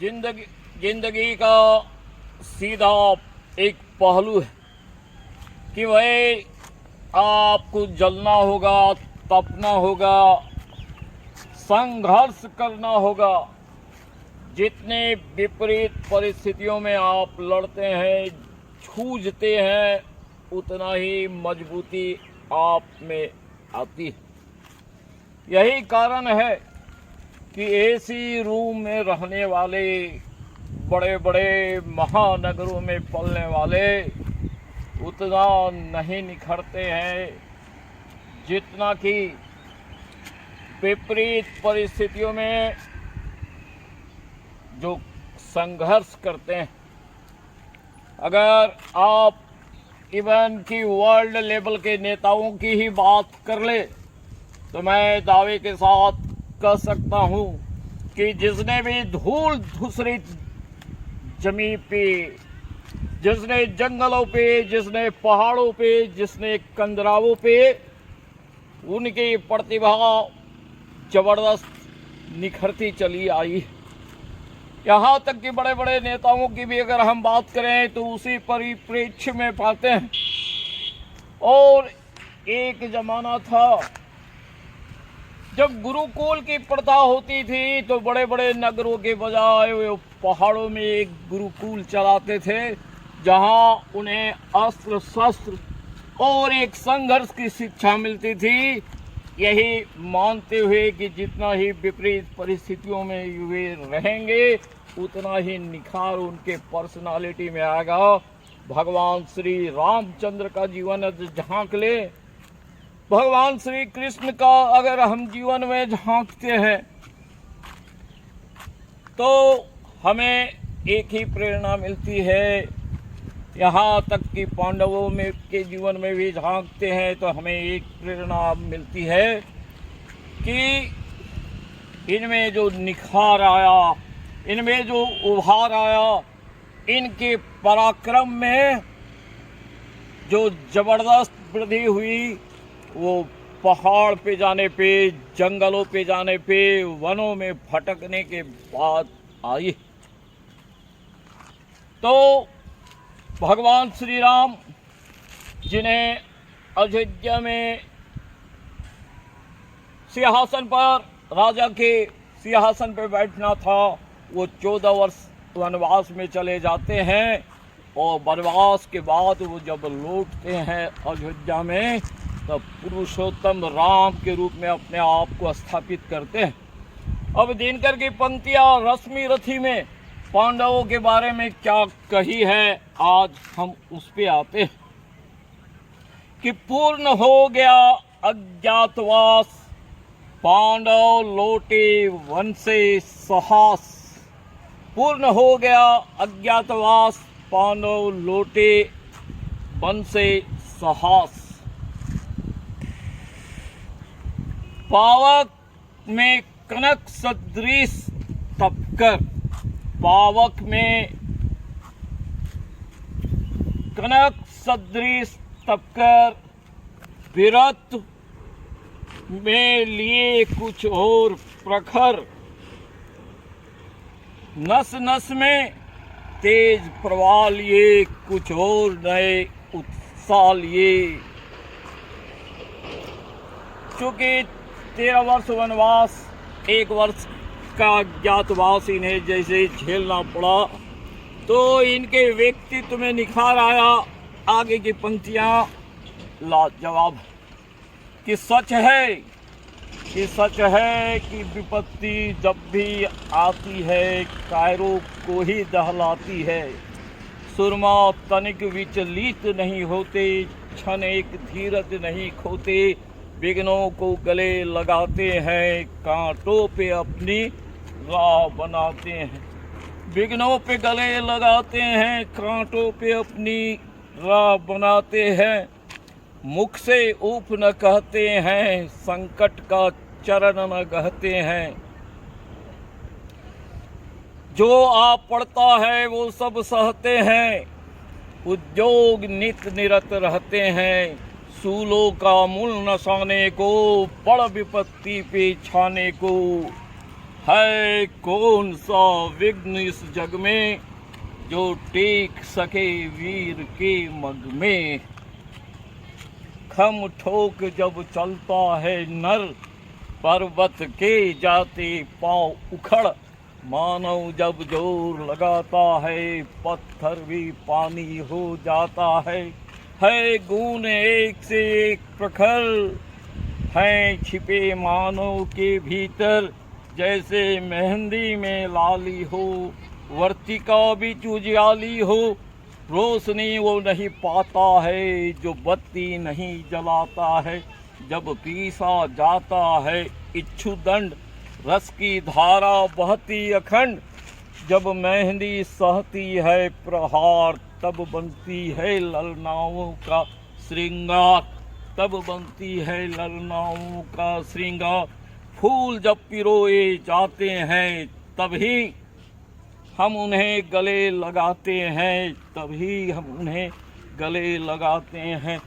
जिंदगी जिंदगी का सीधा एक पहलू है कि भाई आपको जलना होगा, तपना होगा, संघर्ष करना होगा। जितने विपरीत परिस्थितियों में आप लड़ते हैं, जूझते हैं, उतना ही मजबूती आप में आती है। यही कारण है कि एसी रूम में रहने वाले, बड़े बड़े महानगरों में पलने वाले उतना नहीं निखरते हैं जितना कि विपरीत परिस्थितियों में जो संघर्ष करते हैं। अगर आप इवन की वर्ल्ड लेवल के नेताओं की ही बात कर ले तो मैं दावे के साथ कह सकता हूं कि जिसने भी धूल धूसरी जमीन पे, जिसने जंगलों पे, जिसने पहाड़ों पे, जिसने कंदराओं पे, उनकी प्रतिभा जबरदस्त निखरती चली आई। यहाँ तक कि बड़े बड़े नेताओं की भी अगर हम बात करें तो उसी परिप्रेक्ष्य में पाते हैं। और एक जमाना था जब गुरुकुल की प्रथा होती थी तो बड़े बड़े नगरों के बजाय वे पहाड़ों में एक गुरुकुल चलाते थे, जहां उन्हें अस्त्र शस्त्र और एक संघर्ष की शिक्षा मिलती थी, यही मानते हुए कि जितना ही विपरीत परिस्थितियों में वे रहेंगे उतना ही निखार उनके पर्सनालिटी में आएगा। भगवान श्री रामचंद्र का जीवन झांक ले, भगवान श्री कृष्ण का अगर हम जीवन में झांकते हैं तो हमें एक ही प्रेरणा मिलती है। यहाँ तक कि पांडवों में के जीवन में भी झांकते हैं तो हमें एक प्रेरणा मिलती है कि इनमें जो निखार आया, इनमें जो उभार आया, इनके पराक्रम में जो जबरदस्त वृद्धि हुई, वो पहाड़ पे जाने पे, जंगलों पे जाने पे, वनों में भटकने के बाद आई। तो भगवान श्री राम जिन्हें अयोध्या में सिंहासन पर, राजा के सिंहासन पर बैठना था, वो 14 वर्ष वनवास में चले जाते हैं और वनवास के बाद वो जब लौटते हैं अयोध्या में तब पुरुषोत्तम राम के रूप में अपने आप को स्थापित करते हैं। अब दिनकर की पंक्तियां रश्मि रथी में पांडवों के बारे में क्या कही है, आज हम उस पे आते हैं कि पूर्ण हो गया अज्ञातवास, पांडव लौटे वन से साहस। पूर्ण हो गया अज्ञातवास, पांडव लौटे वन से साहस। पावक में कनक सदृश तपकर, पावक में कनक सदृश तपकर, विरत में लिए कुछ और प्रखर, नस नस में तेज प्रवाह लिए कुछ और नए उत्साह लिए। चूंकि 13 वर्ष वनवास, 1 वर्ष का ज्ञातवास इन्हें जैसे झेलना पड़ा तो इनके व्यक्तित्व में निखार आया। आगे की पंक्तियां लाजवाब कि सच है कि विपत्ति जब भी आती है कायरों को ही दहलाती है। सुरमा तनिक विचलित नहीं होते, क्षण एक धीरज नहीं खोते, विघ्नों को गले लगाते हैं, कांटों पे अपनी राह बनाते हैं। विघ्नों पे गले लगाते हैं, कांटों पे अपनी राह बनाते हैं। मुख से ऊप न कहते हैं, संकट का चरण न कहते हैं। जो आप पड़ता है वो सब सहते हैं, उद्योग नित निरत रहते हैं। सूलों का मूल नसाने को, बड़ विपत्ति पे छाने को। है कौन सा विघ्न इस जग में जो टेक सके वीर के मग में। खम ठोक जब चलता है नर, पर्वत के जाते पांव उखड़। मानव जब जोर लगाता है, पत्थर भी पानी हो जाता है। गुण एक से एक प्रखर, हैं छिपे मानव के भीतर। जैसे मेहंदी में लाली हो, वर्तिका भी उजियाली हो। रोशनी वो नहीं पाता है जो बत्ती नहीं जलाता है। जब पीसा जाता है इच्छुदंड, रस की धारा बहती अखंड। जब मेहंदी सहती है प्रहार, तब बनती है ललनाओं का श्रृंगार। तब बनती है ललनाओं का श्रृंगार। फूल जब पिरोए जाते हैं, तभी हम उन्हें गले लगाते हैं, तभी हम उन्हें गले लगाते हैं।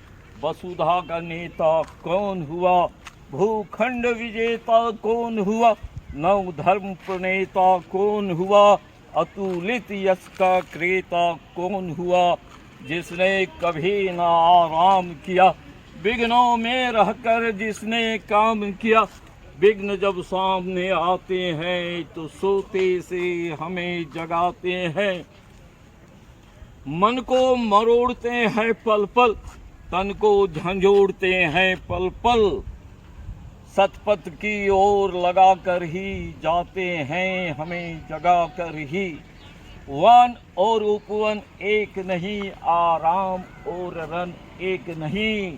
वसुधा का नेता कौन हुआ, भूखंड विजेता कौन हुआ। नव धर्म प्रणेता कौन हुआ, अतुलित यश का क्रेता कौन हुआ। जिसने कभी न आराम किया, विघ्नों में रहकर जिसने काम किया। विघ्न जब सामने आते हैं तो सोते से हमें जगाते हैं। मन को मरोड़ते हैं पल पल, तन को झंझोड़ते हैं पल पल। सतपथ की ओर लगा कर ही जाते हैं, हमें जगा कर ही। वन और उपवन एक नहीं, आराम और रन एक नहीं।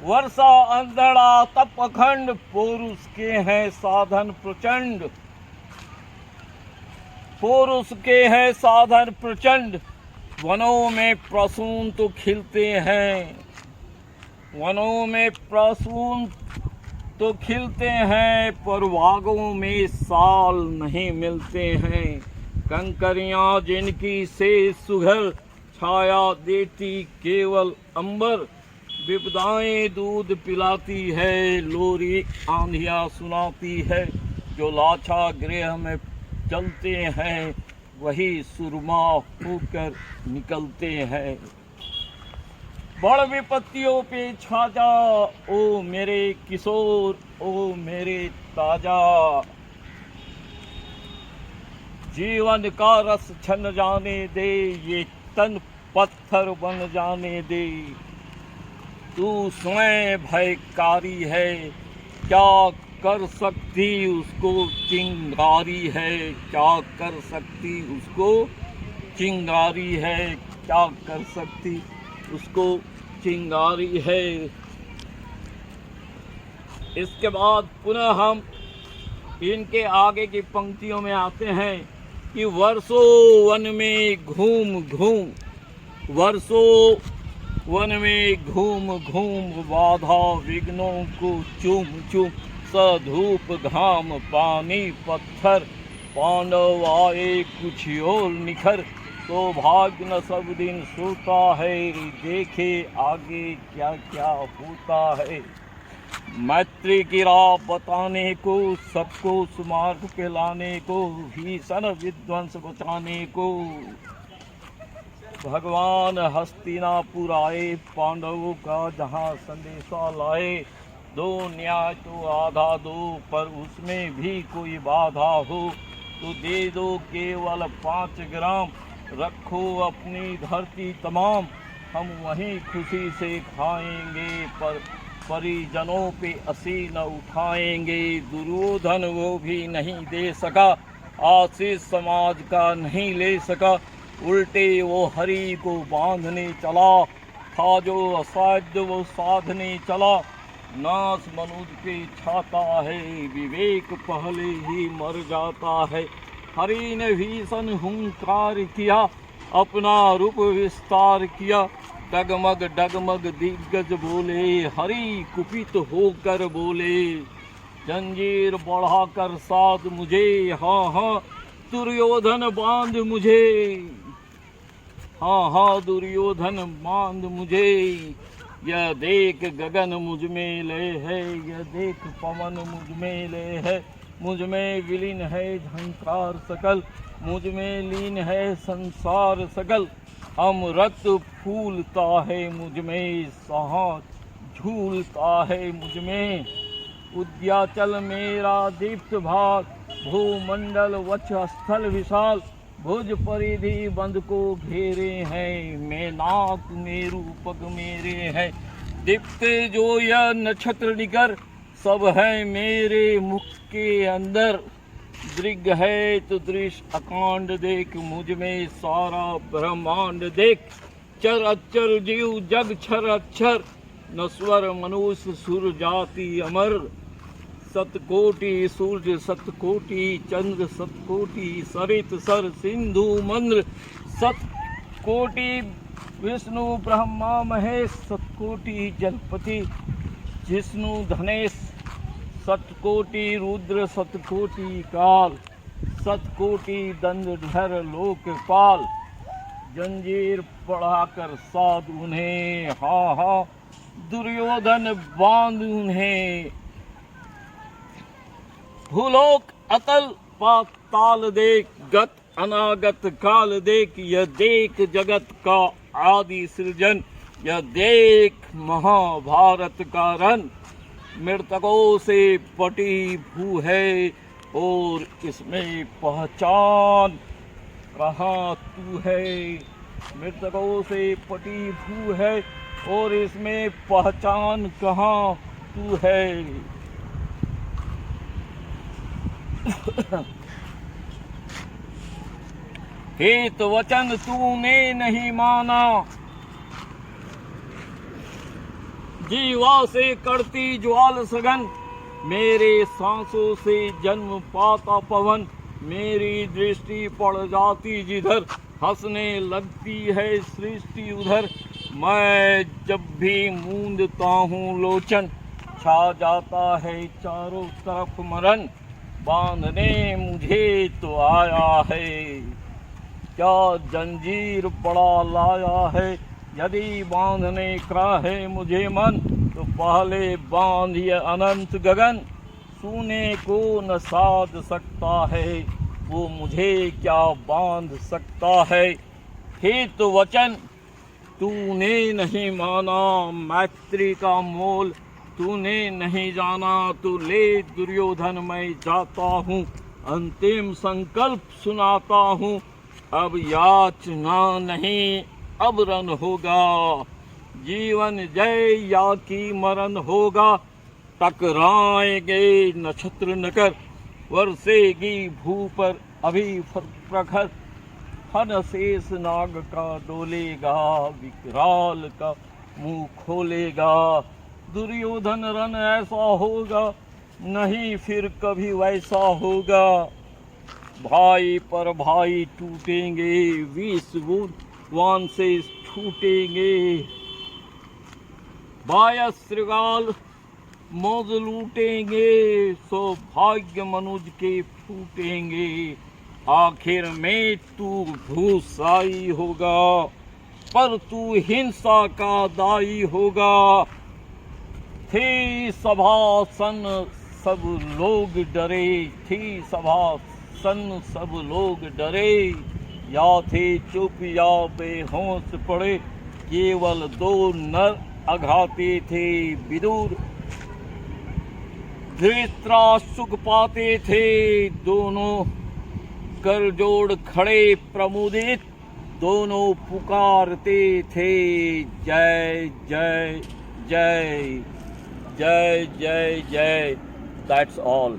वर्षा अंधड़ा तप अखंड, पुरुष के हैं साधन प्रचंड। पुरुष के हैं साधन प्रचंड। वनों में प्रसून तो खिलते हैं, वनों में प्रसून तो खिलते हैं, पर बागों में साल नहीं मिलते हैं। कंकरियां जिनकी से सुघर, छाया देती केवल अंबर। विपदाएं दूध पिलाती है, लोरी आंधियां सुनाती है। जो लाछा गृह में चलते हैं, वही सुरमा होकर निकलते हैं। बड़ विपत्तियों पे छा जा, ओ मेरे किशोर, ओ मेरे ताजा। जीवन का रस छन जाने दे, ये तन पत्थर बन जाने दे। तू स्वयं भयकारी है, क्या कर सकती उसको चिंगारी है। क्या कर सकती उसको चिंगारी है, क्या कर सकती उसको चिंगारी है। इसके बाद पुनः हम इनके आगे की पंक्तियों में आते हैं कि वर्षों वन में घूम घूम, वर्षों वन में घूम घूम, बाधा विघ्नों को चूम चूम। सधूप घाम पानी पत्थर, पांडव आए कुछ और निखर। तो भाग्य न सब दिन सोता है, देखे आगे क्या क्या होता है। मैत्री की राह बताने को, सबको सुमार्ग पे लाने को, भीषण विध्वंस बचाने को। भगवान हस्तिनापुर आए, पांडवों का जहाँ संदेशा लाए। दो न्याय तो आधा दो, पर उसमें भी कोई बाधा हो तो दे दो केवल 5 ग्राम। रखो अपनी धरती तमाम, हम वहीं खुशी से खाएंगे, पर परिजनों पे असी न उठाएंगे। दुर्योधन वो भी नहीं दे सका, आशीष समाज का नहीं ले सका। उल्टे वो हरि को बांधने चला, था जो असाध्य वो साधने चला। नाश मनुज पे छाता है, विवेक पहले ही मर जाता है। हरि ने भीषण हुंकार किया, अपना रूप विस्तार किया। डगमग डगमग दिग्गज बोले, हरि कुपित होकर बोले। जंजीर बढ़ाकर साध मुझे, हाँ हाँ दुर्योधन बांध मुझे, हाँ हाँ दुर्योधन बांध मुझे। यह देख गगन मुझ में लय है, यह देख पवन मुझ में लय है, मुझ में विलीन है झंकार सकल, मुझ में लीन है संसार सकल। अमृत फूलता है मुझ में, साहस झूलता है मुझ में। उद्याचल मेरा दीप्त भाग, भूमंडल वक्ष स्थल विशाल, भुज परिधि बंद को घेरे हैं, मैं नाक मेरु पग मेरे हैं। दीप्ते जो यह नक्षत्र निकर, सब है मेरे मुख के अंदर। दृग है तो दृश्य अकांड देख, मुझ में सारा ब्रह्मांड देख। चर अचर जीव जग क्षर अक्षर, नश्वर मनुष्य सुर जाति अमर। सतकोटि सूर्य सतकोटि चंद्र, सतकोटि सरित सर सिंधु मंद्र। सतकोटि विष्णु ब्रह्मा महेश, सतकोटि जलपति जिष्णु धनेश। सतकोटि रुद्र सतकोटि काल, सतकोटि दंडधर लोकपाल। जंजीर पढ़ाकर साध उन्हें, हाँ हाँ दुर्योधन बांध उन्हें। भूलोक अतल पाताल देख, गत अनागत काल देख। यह देख जगत का आदि सृजन, यह देख महाभारत का रन। मृतकों से पटी भू है और इसमें पहचान कहाँ तू है। मृतकों से पटी भू है और इसमें पहचान कहाँ तू है। हित वचन तूने नहीं माना, जीवा से करती ज्वाल सघन। मेरे सांसों से जन्म पाता पवन, मेरी दृष्टि पड़ जाती जिधर, हंसने लगती है सृष्टि उधर। मैं जब भी मूंदता हूँ लोचन, छा जाता है चारों तरफ मरण। बांधने मुझे तो आया है, क्या जंजीर बड़ा लाया है। यदि बांधने का है मुझे मन, तो पहले बांधिए अनंत गगन। सोने को न साध सकता है, वो मुझे क्या बांध सकता है। हित वचन तूने नहीं माना, मैत्री का मोल तूने नहीं जाना। तू ले दुर्योधन मैं जाता हूँ, अंतिम संकल्प सुनाता हूँ। अब याचना नहीं अब रन होगा, जीवन जय या की मरण होगा। टकराएंगे नक्षत्र नकर, वर्षेगी भू पर अभी प्रखर। हन शेष नाग का डोलेगा, विकराल का मुंह खोलेगा। दुर्योधन रन ऐसा होगा, नहीं फिर कभी वैसा होगा। भाई पर भाई टूटेंगे, विष वान से छूटेंगे। बाया श्रृगाल मौज लूटेंगे, सौभाग्य मनुज के फूटेंगे। आखिर में तू भूसाई होगा, पर तू हिंसा का दाई होगा। थी सभा सन सब लोग डरे, थी सभा सन सब लोग डरे। या थे चुप या बेहोश पड़े, केवल दो नर अघाते थे विदुर। धृतराष्ट्र सुख पाते थे, दोनों कर जोड़ खड़े प्रमुदित। दोनों पुकारते थे जय जय जय जय जय जय। That's all.